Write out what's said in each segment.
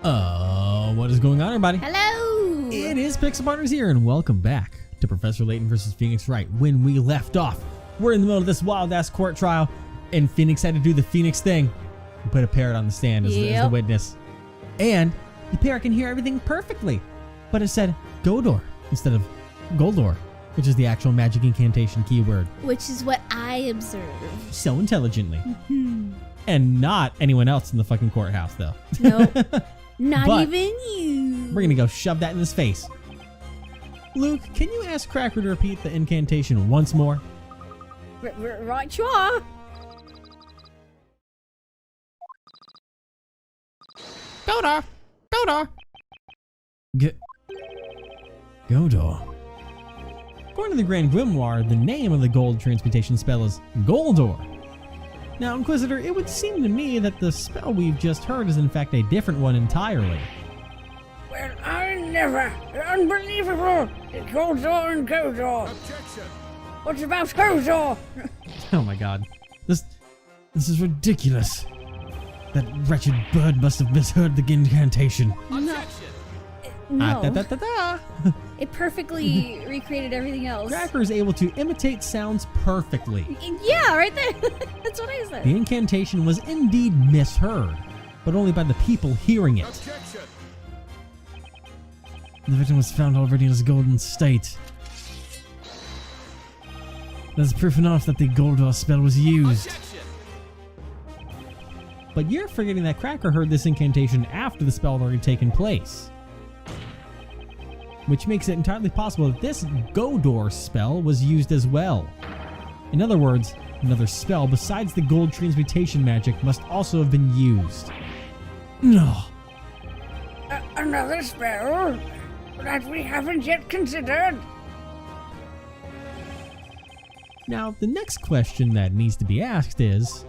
What is going on, everybody? Hello! It is Pixel Partners here, and welcome back to Professor Layton versus Phoenix Wright. When we left off, we're in the middle of this wild-ass court trial, and Phoenix had to do the Phoenix thing and put a parrot on the stand as the witness. And the parrot can hear everything perfectly, but it said Godor instead of Goldor, which is the actual magic incantation keyword. Which is what I observed. So intelligently. And not anyone else in the fucking courthouse, though. Nope. Not But even you. we're gonna go shove that in his face. Luke, can you ask Cracker to repeat the incantation once more? Right you are. Godor! Godor! Godor. According to the Grand Grimoire, the name of the gold transmutation spell is Goldor. Now, Inquisitor, it would seem to me that the spell we've just heard is in fact a different one entirely. Well, I never. Unbelievable. It goes on and goes on. Objection! What about Hodor? Oh my god. This is ridiculous. That wretched bird must have misheard the incantation. Objection! No. Da-da-da-da. It perfectly recreated everything else. Cracker is able to imitate sounds perfectly. Yeah, right there. That's what I said. The incantation was indeed misheard, but only by the people hearing it. Objection! The victim was found already in his golden state. That's proof enough that the Goldor spell was used. Objection! But you're forgetting that Cracker heard this incantation after the spell had already taken place. Which makes it entirely possible that this Godor spell was used as well. In other words, another spell besides the gold transmutation magic must also have been used. No. Another spell that we haven't yet considered. Now, the next question that needs to be asked is,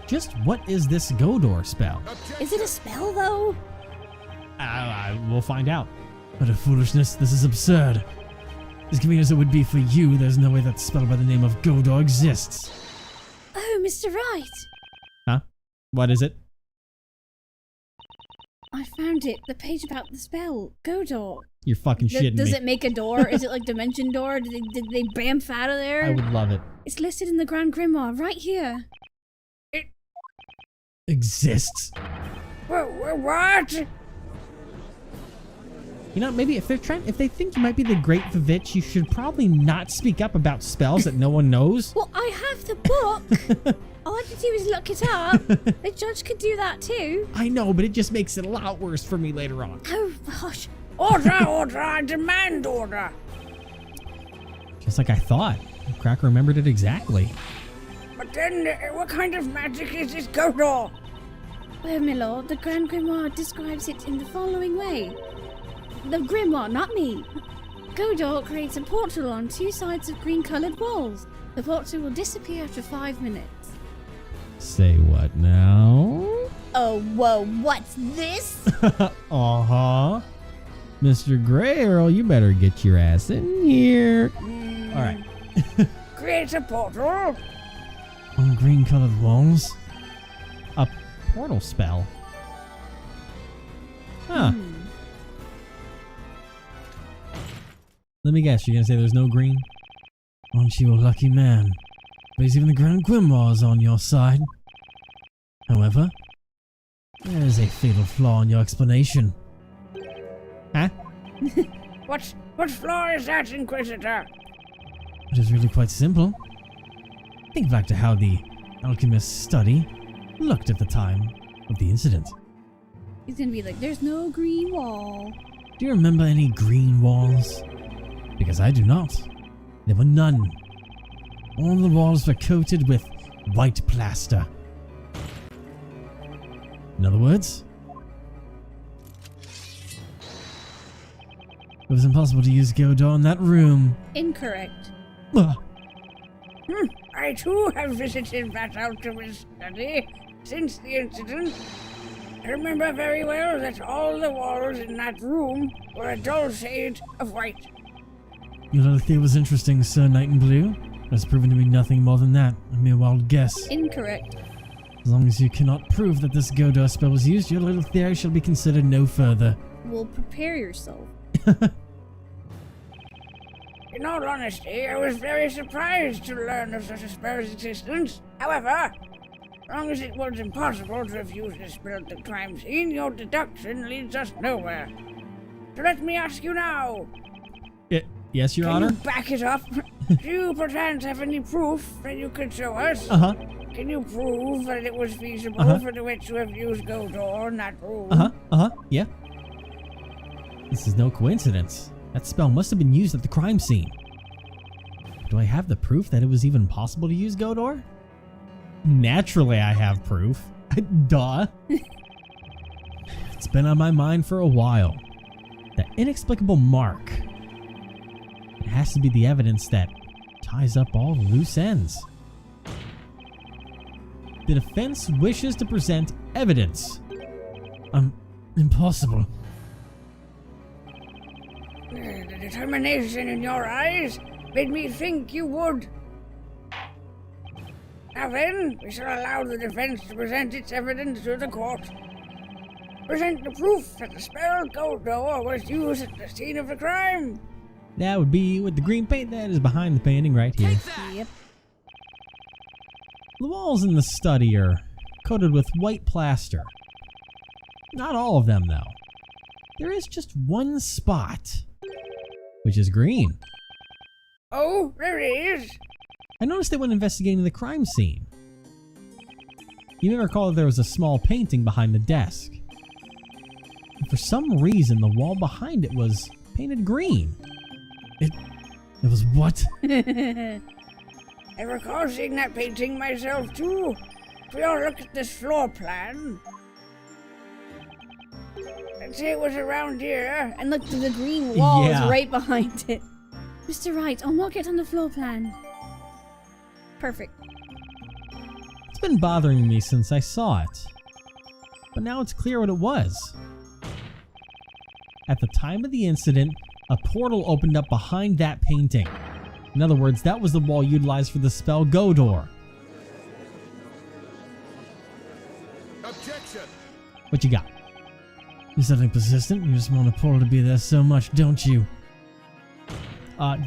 just what is this Godor spell? Is it a spell, though? We'll find out. Utter foolishness, this is absurd. As convenient as it would be for you, there's no way that spell by the name of Godor exists. Oh, Mr. Wright. Huh? What is it? I found it. The page about the spell. Godor. You're fucking shitting Does me. it make a door? Is it like Dimension Door? Did they bamf out of there? I would love it. It's listed in the Grand Grimoire right here. Exists? What? You know, maybe if they think you might be the Great Vivitch, you should probably not speak up about spells that no one knows. Well, I have the book. All I have to do is look it up. The judge could do that too. I know, but it just makes it a lot worse for me later on. Oh, gosh. Order, I demand order. Just like I thought. Cracker remembered it exactly. But then, what kind of magic is this Godor? Well, my lord, the Grand Grimoire describes it in the following way. The Grimoire, not me. Godor creates a portal on two sides of green-coloured walls. The portal will disappear after 5 minutes. Say what now? Oh, whoa, what's this? Uh-huh. Mr. Grey Earl, you better get your ass in here. Alright. Create a portal? On green-colored walls? A portal spell? Huh. Let me guess, you're gonna say there's no green? Aren't you a lucky man? Because even the Grand Grimoire is on your side. However, there is a fatal flaw in your explanation. Huh? What flaw is that, Inquisitor? It is really quite simple. Think back to how the alchemist's study looked at the time of the incident. He's gonna be like, there's no green wall. Do you remember any green walls? Because I do not. There were none. All the walls were coated with white plaster. In other words, it was impossible to use Godor in that room. Incorrect. Ah, I too have visited that alchemist study since the incident. I remember very well that all the walls in that room were a dull shade of white. Your other theory was interesting, Sir Knight in Blue. It has proven to be nothing more than that, a mere wild guess. Incorrect. As long as you cannot prove that this Godor spell was used, your little theory shall be considered no further. Well, prepare yourself. In all honesty, I was very surprised to learn of such a spell's existence. However, as long as it was impossible to have used the spell at the crime scene, your deduction leads us nowhere. So let me ask you now. Yes, Your Can Honor? you back it up? Do you perchance have any proof that you could show us? Uh-huh. Can you prove that it was feasible for the witch to have used Godor in that room? Yeah. This is no coincidence. That spell must have been used at the crime scene. Do I have the proof that it was even possible to use Godor? Naturally, I have proof. Duh. It's been on my mind for a while. That inexplicable mark. It has to be the evidence that ties up all the loose ends. The defense wishes to present evidence. Impossible. The determination in your eyes made me think you would. Now then, we shall allow the defense to present its evidence to the court. Present the proof that the spell Godor was used at the scene of the crime. That would be with the green paint that is behind the painting right here. Yep. The walls in the study are coated with white plaster. Not all of them, though. There is just one spot, which is green. Oh, there it is. I noticed it when investigating the crime scene. You may recall that there was a small painting behind the desk. And for some reason, the wall behind it was painted green. It was what? I recall seeing that painting myself too. If we all look at this floor plan. I'd say it was around here. And look, the green wall Yeah. is right behind it. Mr. Wright, I'll mark it on the floor plan. Perfect. It's been bothering me since I saw it. But now it's clear what it was. At the time of the incident, a portal opened up behind that painting. In other words, that was the wall utilized for the spell Godor. Objection! What you got? You're something persistent. You just want a portal to be there so much, don't you?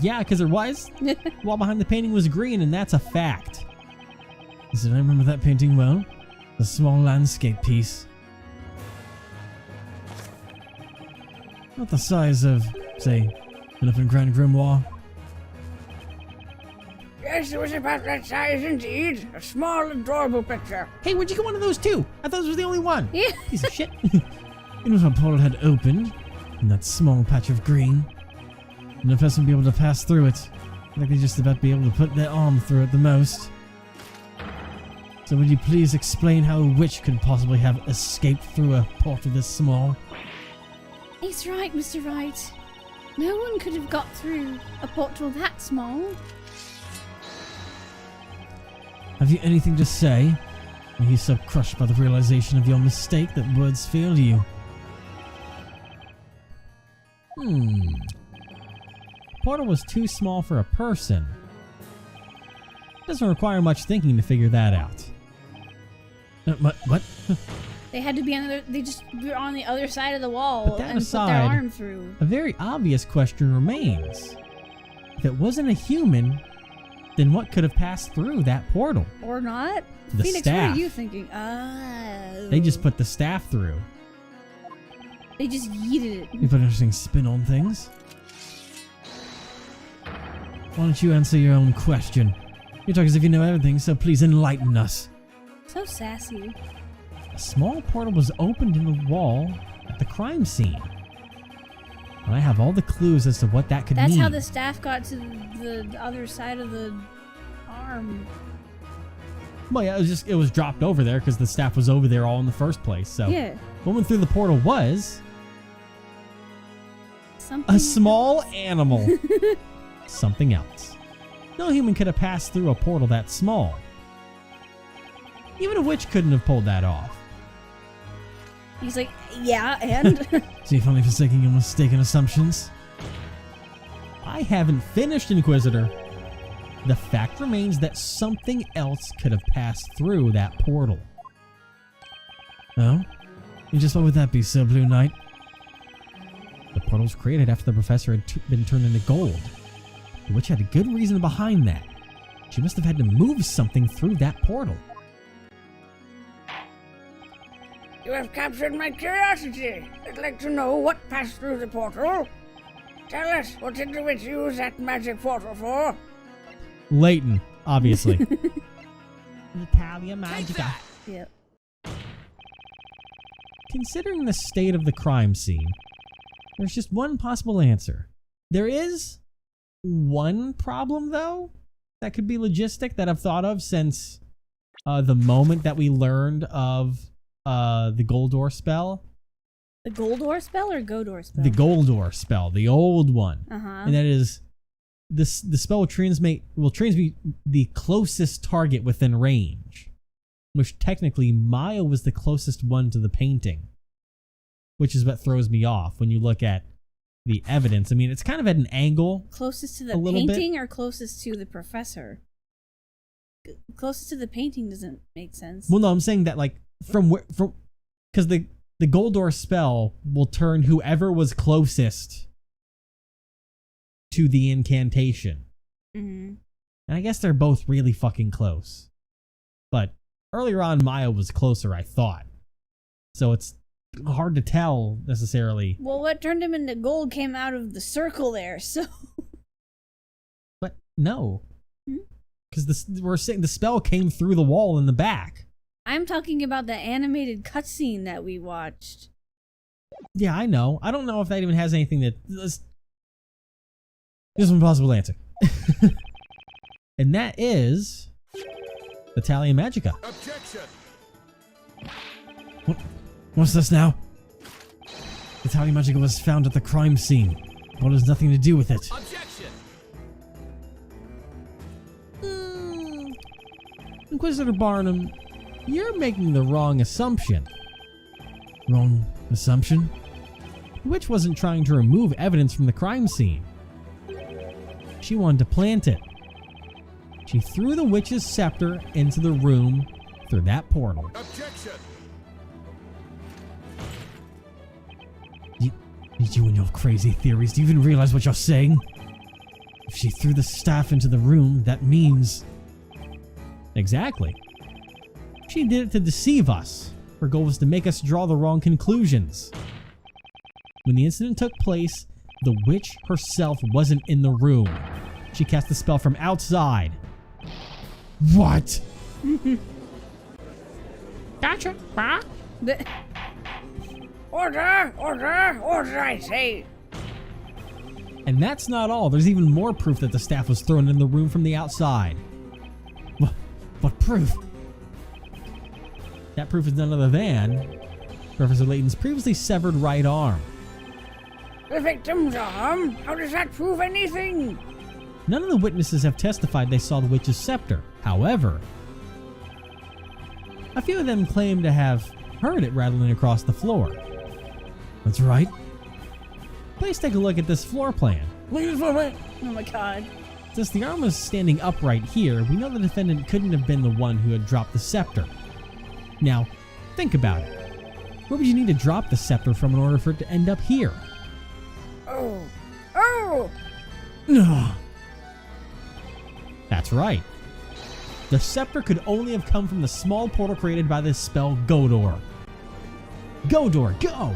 Yeah, because there was. The wall behind the painting was green, and that's a fact. He said, I remember that painting well. A small landscape piece. Not the size of, say, an open grand grimoire. Yes, it was about that size indeed. A small, adorable picture. Hey, where'd you get one of those too? I thought this was the only one. Yeah. Piece of shit. It was when a portal had opened, in that small patch of green. No person would be able to pass through it. Like they just about be able to put their arm through it the most. So would you please explain how a witch could possibly have escaped through a portal this small? He's right, Mr. Wright. No one could have got through a portal that small. Have you anything to say? Are you so crushed by the realization of your mistake that words fail you? Portal was too small for a person. Doesn't require much thinking to figure that out. What? They had to be on they just were on the other side of the wall Put that and aside. put their arm through. A very obvious question remains. If it wasn't a human, then what could have passed through that portal? Or not? The Phoenix, staff. what are you thinking? Oh. They just put the staff through. They just yeeted it. You put an interesting spin on things. Why don't you answer your own question? You talk as if you know everything, so please enlighten us. So sassy. A small portal was opened in the wall at the crime scene. And I have all the clues as to what that could That's mean. how the staff got to the other side of the arm. Well, yeah, it was dropped over there because the staff was over there all in the first place. So Yeah. what went through the portal was Something a small animal. Something else. No human could have passed through a portal that small. Even a witch couldn't have pulled that off. He's like, yeah, and? So you're finally forsaking your mistaken assumptions? I haven't finished, Inquisitor. The fact remains that something else could have passed through that portal. Oh? And just what would that be, Sir Blue Knight? The portal was created after the professor had been turned into gold. The witch had a good reason behind that. She must have had to move something through that portal. You have captured my curiosity. I'd like to know what passed through the portal. Tell us, what did the witch use that magic portal for? Layton, obviously. Natalia Magica. Yep. Considering the state of the crime scene, there's just one possible answer. There is one problem, though, that could be logistic that I've thought of since the moment that we learned of the Goldor spell. The Goldor spell or Godor spell? The Goldor spell, the old one. Uh-huh. And that is, the spell will transmit the closest target within range. Which technically, Maya was the closest one to the painting. Which is what throws me off when you look at the evidence. I mean, it's kind of at an angle. Closest to the painting or closest to the professor? Closest to the painting doesn't make sense. Well, no, I'm saying that, like, because the Goldor spell will turn whoever was closest to the incantation. Mm-hmm. And I guess they're both really fucking close. But earlier on, Maya was closer, I thought. So it's hard to tell necessarily. Well, what turned him into gold came out of the circle there, so. But no. Because we're saying the spell came through the wall in the back. I'm talking about the animated cutscene that we watched. Yeah, I know. I don't know if that even has anything that... There's one possible answer. And that is... Natalia Magica. Objection! What's this now? Natalia Magica was found at the crime scene. What has nothing to do with it? Objection! Inquisitor Barnum, you're making the wrong assumption. Wrong assumption? The witch wasn't trying to remove evidence from the crime scene. She wanted to plant it. She threw the witch's scepter into the room through that portal. Objection! You and your crazy theories, do you even realize what you're saying? If she threw the staff into the room, that means... Exactly. She did it to deceive us. Her goal was to make us draw the wrong conclusions. When the incident took place, the witch herself wasn't in the room. She cast the spell from outside. What? Gotcha. Order! Order! Order, I say! And that's not all. There's even more proof that the staff was thrown in the room from the outside. What proof? That proof is none other than Professor Layton's previously severed right arm. The victim's arm? How does that prove anything? None of the witnesses have testified they saw the witch's scepter. However, a few of them claim to have heard it rattling across the floor. That's right. Please take a look at this floor plan. Look at this floor plan. Oh my god. Since the arm was standing upright here, we know the defendant couldn't have been the one who had dropped the scepter. Now, think about it. Where would you need to drop the scepter from in order for it to end up here? Oh! Oh! No. That's right. The scepter could only have come from the small portal created by this spell, Godor. Godor, go!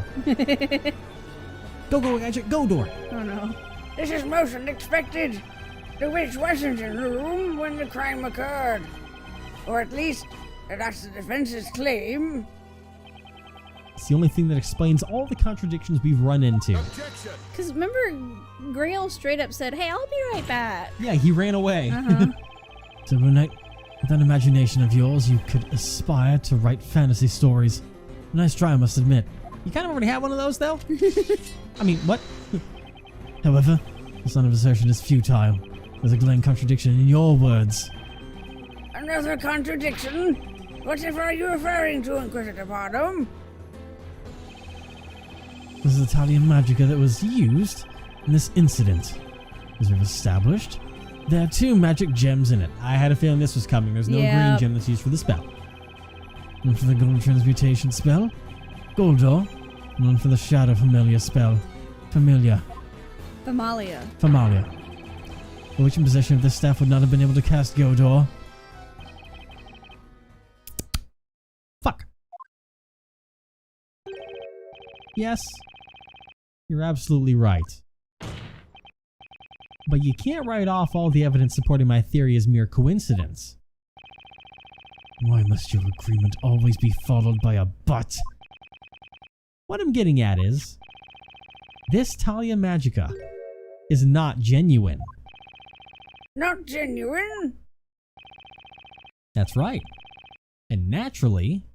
Go, Gadget, Godor! Oh no. This is most unexpected. The witch wasn't in the room when the crime occurred. Or at least, that's the defense's claim. It's the only thing that explains all the contradictions we've run into. Objection! Because remember, Grail straight up said, hey, I'll be right back. Yeah, he ran away. Uh-huh. Silver Knight, with that imagination of yours, you could aspire to write fantasy stories. Nice try, I must admit. You kind of already have one of those, though? I mean, what? However, the son of assertion is futile. There's a glaring contradiction in your words. Another contradiction? Whatever are you referring to, Inquisitor Barnum? This is the Natalia Magica that was used in this incident. As we've established, there are 2 magic gems in it. I had a feeling this was coming. There's no green gem that's used for the spell. One for the gold transmutation spell. Goldo. And one for the shadow familiar spell. Familia. Famalia. Famalia. The witch in possession of this staff would not have been able to cast Godor. Fuck. Yes. You're absolutely right. But you can't write off all the evidence supporting my theory as mere coincidence. Why must your agreement always be followed by a but? What I'm getting at is, this Talia Magica is not genuine. Not genuine? That's right. And naturally,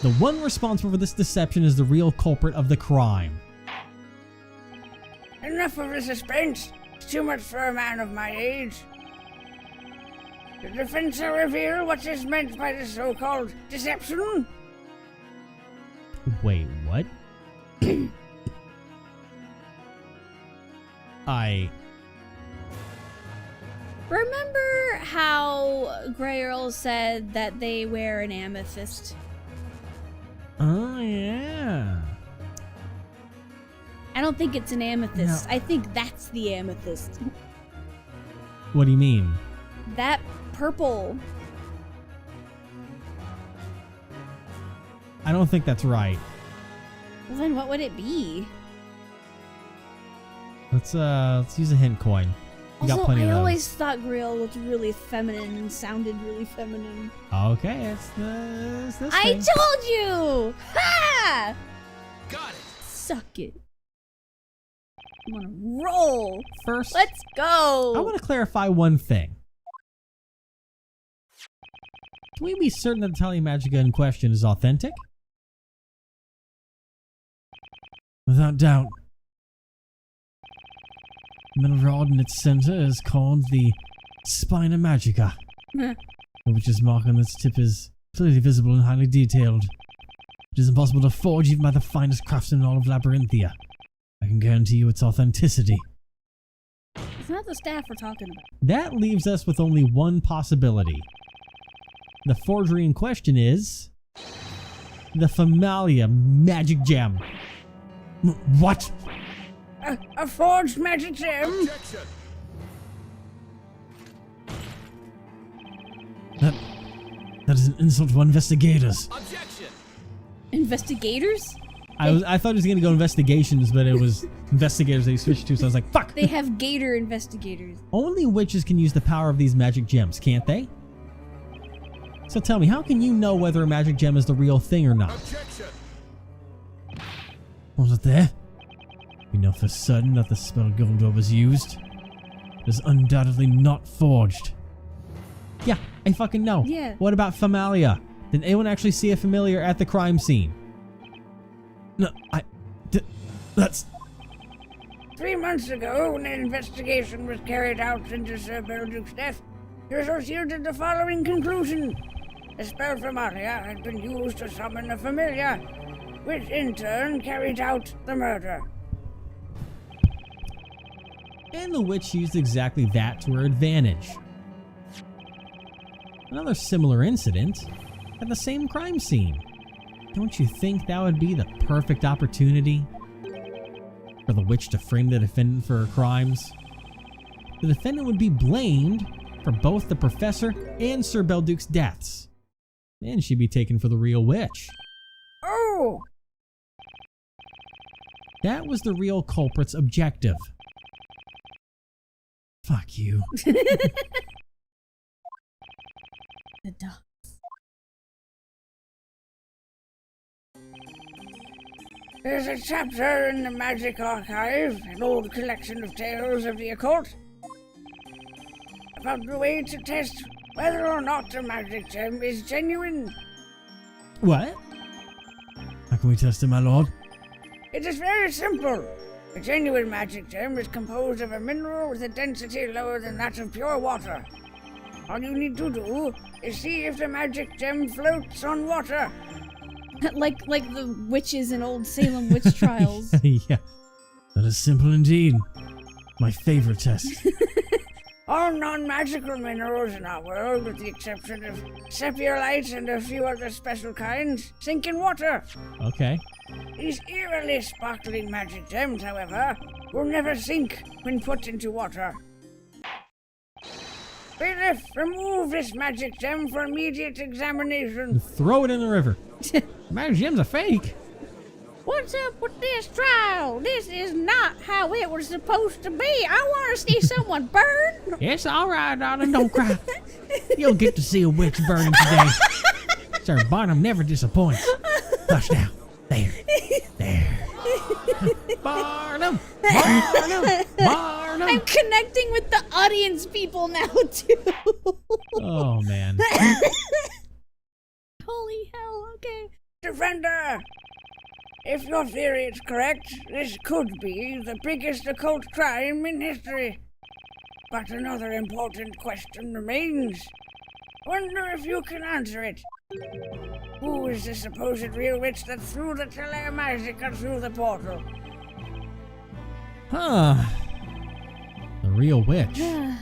the one responsible for this deception is the real culprit of the crime. Enough of the suspense. It's too much for a man of my age. The defense will reveal what is meant by the so-called deception. Wait, what? Remember how Grey Earl said that they wear an amethyst? Oh, yeah. I don't think it's an amethyst. No. I think that's the amethyst. What do you mean? That purple. I don't think that's right. Well, then what would it be? Let's use a hint coin. You got Also, plenty I of those. always thought Grill looked really feminine and sounded really feminine. Okay, it's this I thing. told you! Ha! Got it. Suck it. I'm on a roll. First, Let's go. I want to clarify one thing. Can we be certain that the Talia Magica in question is authentic? Without doubt. The metal rod in its center is called the Spina Magica. The witch's mark on its tip is clearly visible and highly detailed. It is impossible to forge even by the finest craftsmen in all of Labyrinthia. I can guarantee you its authenticity. It's not the staff we're talking about. That leaves us with only one possibility. The forgery in question is the Famalia magic gem. What? A forged magic gem? Objection. That is an insult to investigators. Objection. Investigators? I thought he was gonna go investigations, but it was investigators that he switched to, so I was like, fuck! They have gator investigators. Only witches can use the power of these magic gems, can't they? So tell me, how can you know whether a magic gem is the real thing or not? Objection. Was it there? We know for certain that the spell Goldor was used. It is undoubtedly not forged. Yeah, I fucking know. Yeah. What about Famalia? Did anyone actually see a familiar at the crime scene? No, that's... 3 months ago, when an investigation was carried out into Sir Belduke's death, the results yielded the following conclusion. The spell from Aria had been used to summon a familiar, which in turn carried out the murder. And the witch used exactly that to her advantage. Another similar incident at the same crime scene. Don't you think that would be the perfect opportunity for the witch to frame the defendant for her crimes? The defendant would be blamed for both the professor and Sir Belduke's deaths. And she'd be taken for the real witch. Oh! That was the real culprit's objective. Fuck you. The dog. There's a chapter in the Magic Archive, an old collection of tales of the occult, about the way to test whether or not a magic gem is genuine. What? How can we test it, my lord? It is very simple. A genuine magic gem is composed of a mineral with a density lower than that of pure water. All you need to do is see if the magic gem floats on water. like the witches in old Salem witch trials. Yeah, that is simple indeed. My favorite test. All non-magical minerals in our world, with the exception of sepiolite and a few other special kinds, sink in water. Okay. These eerily sparkling magic gems, however, will never sink when put into water. Bailiff, remove this magic gem for immediate examination. Throw it in the river. Magic gem's a fake. What's up with this trial? This is not how it was supposed to be. I want to see someone burn. It's all right, darling. Don't cry. You'll get to see a witch burning today. Sir Barnum never disappoints. Hush now. There. Barnum. I'm connecting with the audience people now, too. Oh, man. Holy hell, okay. Defender! If your theory is correct, this could be the biggest occult crime in history. But another important question remains. Wonder if you can answer it. Who is the supposed real witch that threw the telemagica through the portal? Huh. The real witch. Yeah,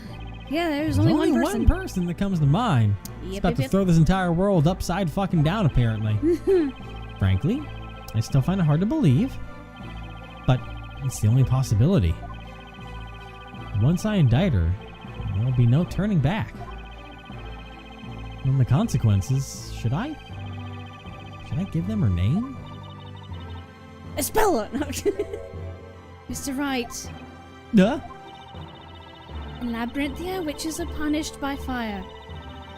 there's There's only only one person. one person that comes to mind. It's about to throw this entire world upside fucking down, apparently. Frankly, I still find it hard to believe, but it's the only possibility. Once I indict her, there'll be no turning back. And the consequences, should I give them her name? Espella! Mr. Wright, Duh. in Labyrinthia, witches are punished by fire.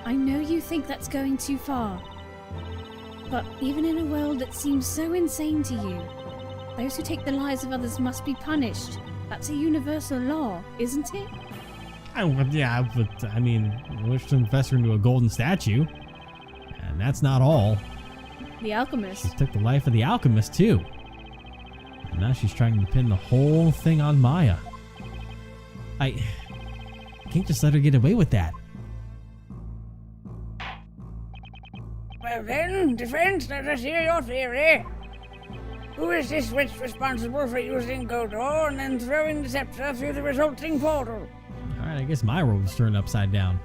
I know you think that's going too far. But even in a world that seems so insane to you, those who take the lives of others must be punished. That's a universal law, isn't it? Yeah, but I mean, I wish to invest her into a golden statue. And that's not all. The alchemist. She took the life of the alchemist, too. And now she's trying to pin the whole thing on Maya. I can't just let her get away with that. Well then, defense, let us hear your theory. Who is this witch responsible for using Godor and then throwing the scepter through the resulting portal? Alright, I guess my world was turned upside down.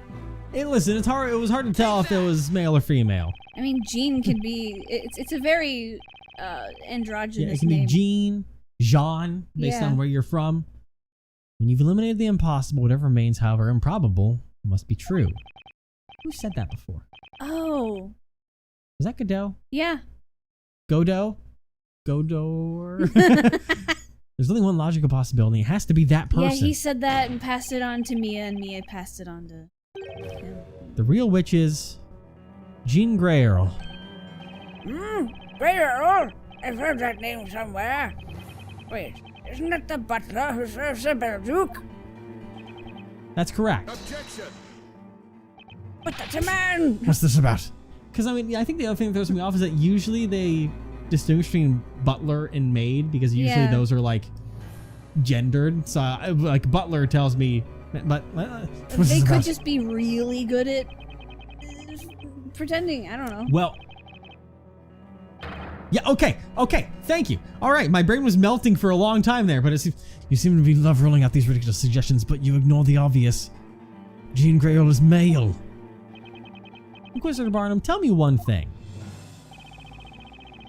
Hey, listen, it was hard to tell if it was male or female. I mean, Jean could be. It's a very androgynous Yeah, it can name. be Jean, Jean, based on where you're from. When you've eliminated the impossible, whatever remains, however improbable, must be true. Who said that before? Oh. Was that Godot? Yeah. Godot? Godor? There's only one logical possibility. It has to be that person. Yeah, he said that and passed it on to Mia, and Mia passed it on to him. The real witch is Jean Grey Earl. Grey Earl? I've heard that name somewhere. Wait, isn't it the butler who serves the Belduke? That's correct. Objection! But that's a man! What's this about? Because, I mean, I think the other thing that throws me off is that usually they distinguish between butler and maid, because usually those are, like, gendered. So, like, butler tells me, but what's They this could about? just be really good at pretending. I don't know. Well, yeah, okay, thank you. All right, my brain was melting for a long time there, but you seem to be love rolling out these ridiculous suggestions, but you ignore the obvious. Jean Grey Earl is male. Inquisitor Barnum, tell me one thing.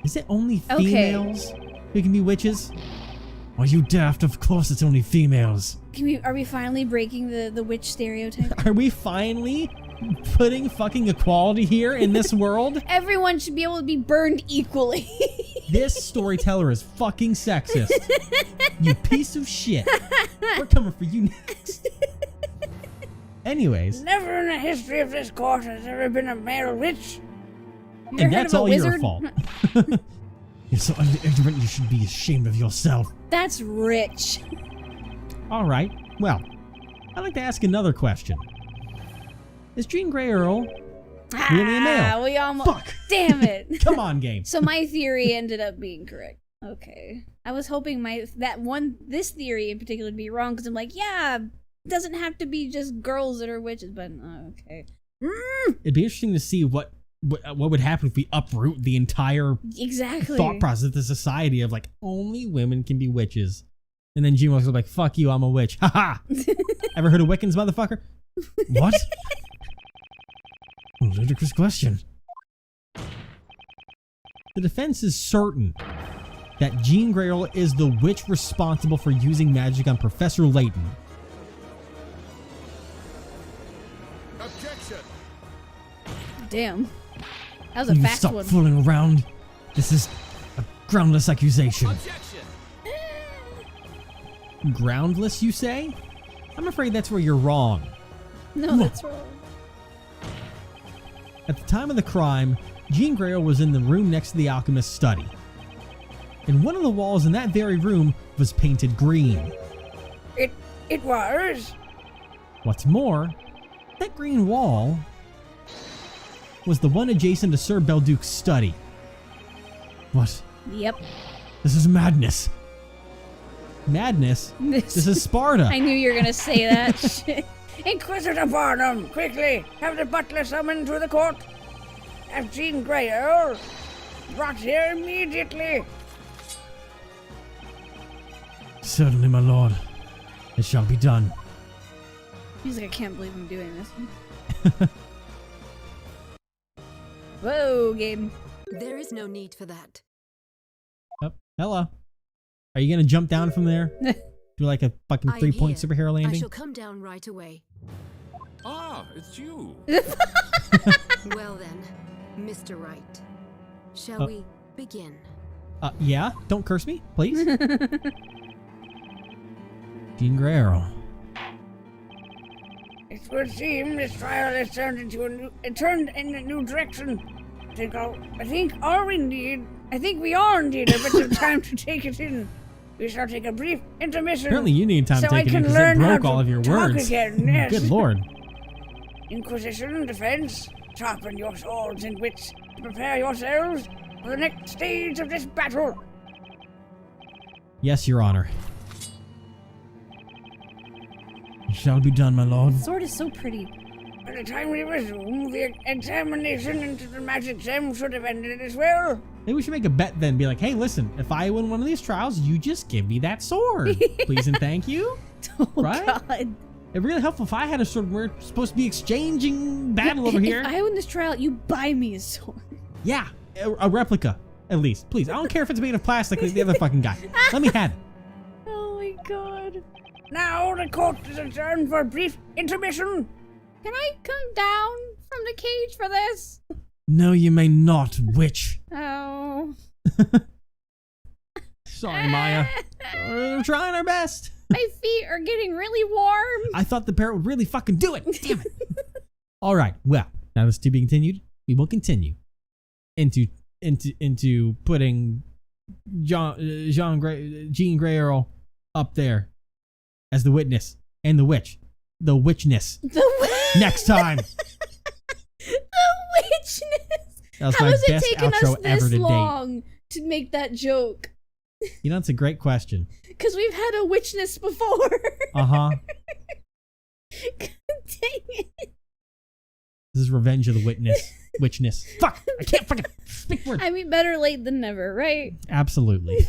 Is it only females who can be witches? Are you daft? Of course it's only females. Are we finally breaking the witch stereotype? Are we finally putting fucking equality here in this world? Everyone should be able to be burned equally. This storyteller is fucking sexist. You piece of shit. We're coming for you next. Anyways. Never in the history of this court has there ever been a male witch. And that's all your fault. You're so ignorant, you should be ashamed of yourself. That's rich. All right. Well, I'd like to ask another question. Is Jean Grey Earl really a male? We almost. Fuck. Damn it. Come on, game. So my theory ended up being correct. Okay. I was hoping this theory in particular to be wrong, because I'm like, yeah, it doesn't have to be just girls that are witches, but okay. It'd be interesting to see what would happen if we uproot the entire thought process of the society of, like, only women can be witches. And then Jean was like, fuck you, I'm a witch. Ha ha! Ever heard of Wiccans, motherfucker? What? Ludicrous question. The defense is certain that Jean Grey Earl is the witch responsible for using magic on Professor Layton. Objection. Damn. That was a You fast stop one. fooling around. This is a groundless accusation. Objection. Groundless, you say? I'm afraid that's where you're wrong. No, that's wrong. At the time of the crime, Jean Grey Earl was in the room next to the alchemist's study. And one of the walls in that very room was painted green. It was. What's more, that green wall was the one adjacent to Sir Belduc's study. What? Yep. This is madness. Madness? This is Sparta. I knew you were gonna say that shit. Inquisitor Barnum, quickly, have the butler summoned to the court. Have Jean Grey Earl brought here immediately. Certainly, my lord. It shall be done. He's like, I can't believe I'm doing this. Whoa, Gabe. There is no need for that. Oh, hello. Are you gonna jump down from there? Do like a fucking I am 3-point here. superhero I landing? shall come down right away. Ah, it's you. Well then, Mr. Wright, shall we begin? Yeah. Don't curse me, please. Jean Grey Earl. It would seem this trial has turned in a new direction. I think we all need a bit of time to take it in. We shall take a brief intermission. Apparently you need time so to take I it in can because they learn how broke all to of your talk words. again, yes. Good lord. Inquisition, defense, sharpen your swords and wits to prepare yourselves for the next stage of this battle. Yes, your honor. It shall be done, my lord. Sword is so pretty. By the time we resume, the examination into the magic gem should have ended as well. Maybe we should make a bet then. Be like, hey, listen, if I win one of these trials, you just give me that sword. Please and thank you. Oh, Right? God. It'd really helpful if I had a sword. We're supposed to be exchanging battle over here. If I win this trial, you buy me a sword. Yeah, a replica, at least. Please, I don't care if it's made of plastic like the other fucking guy. Let me have it. Oh, my God. Now the court is adjourned for a brief intermission. Can I come down from the cage for this? No, you may not, witch. Oh. Sorry, Maya. We're trying our best. My feet are getting really warm. I thought the parrot would really fucking do it. Damn it. All right. Well, now that's to be continued. We will continue into putting Jean Grey Earl up there as the witness and the witch, the witchness. Next time. The witchness. That was How my has it best taken outro us ever this to date. long to make that joke? You know, it's a great question. Because we've had a witchness before. Uh-huh. God dang it. This is Revenge of the Witchness. Fuck! I can't fucking speak words. I mean, better late than never, right? Absolutely.